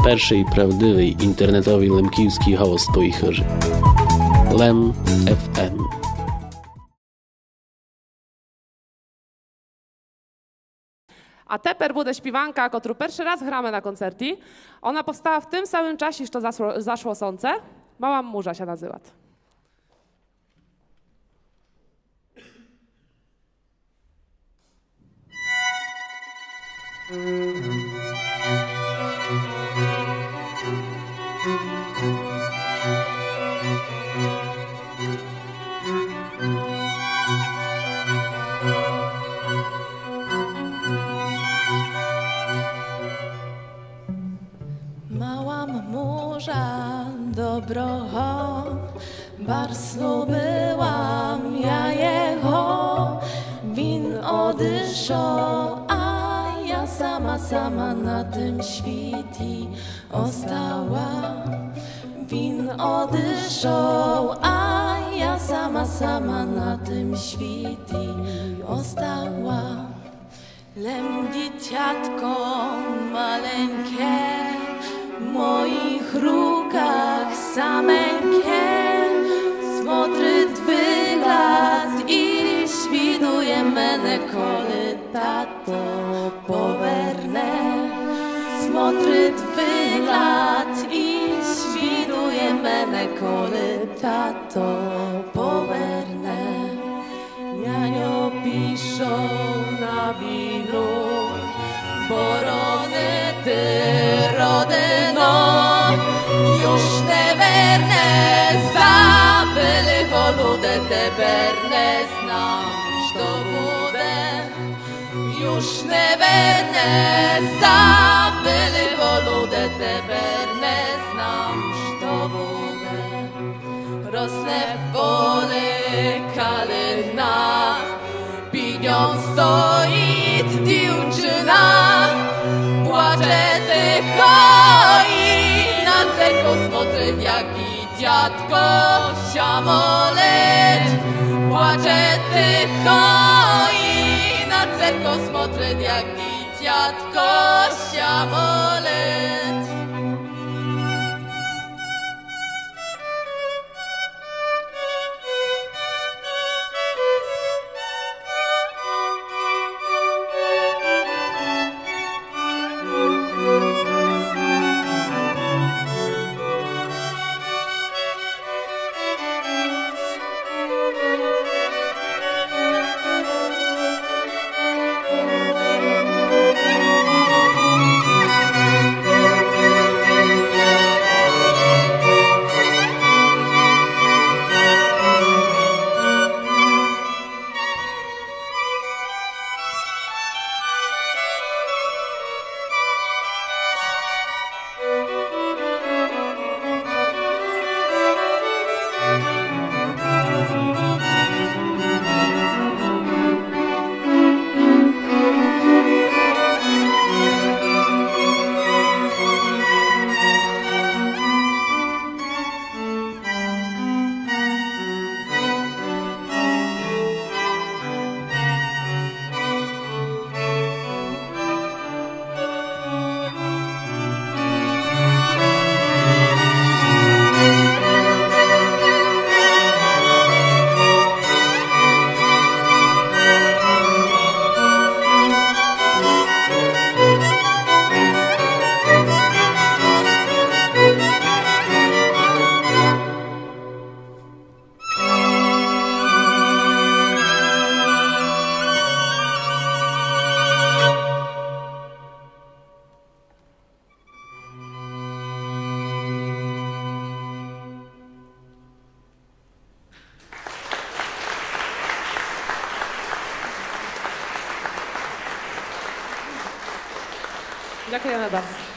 Перший правдивий інтернетовий лемківський голос твоїх ожи. Lem FM. A teper bude śpiewanka, którą pierwszy raz gramy na koncercie. Ona powstała w tym samym czasie, że zaszło słońce. Mała murza się nazywa. Mała murza dobroho, barsnu byłam ja jeho, win odyszał, a ja sama na tym świecie ostała. Win odyszał, a ja sama na tym świecie ostała. Lem dzieciatko maleńkie, w moich rukach sameńkie, smotryt wygląd i świduje mene kole tato powerne. Smotryt wygląd i świduje mene kole tato powerne. Nianio piszą na winu, borony ty rodyno, już neverne zabyli holudę teberne, znam, što bude. Już neverne zabyli holudę teberne, znam, što bude. Rosne w pole kalina, pinią stoi dziewczyna, płacze tycho i na cerko smotry jak i dziadko siamolet. Płacze tycho i na cerko smotry jak i dziadko siamolet. Dziękujemy bardzo.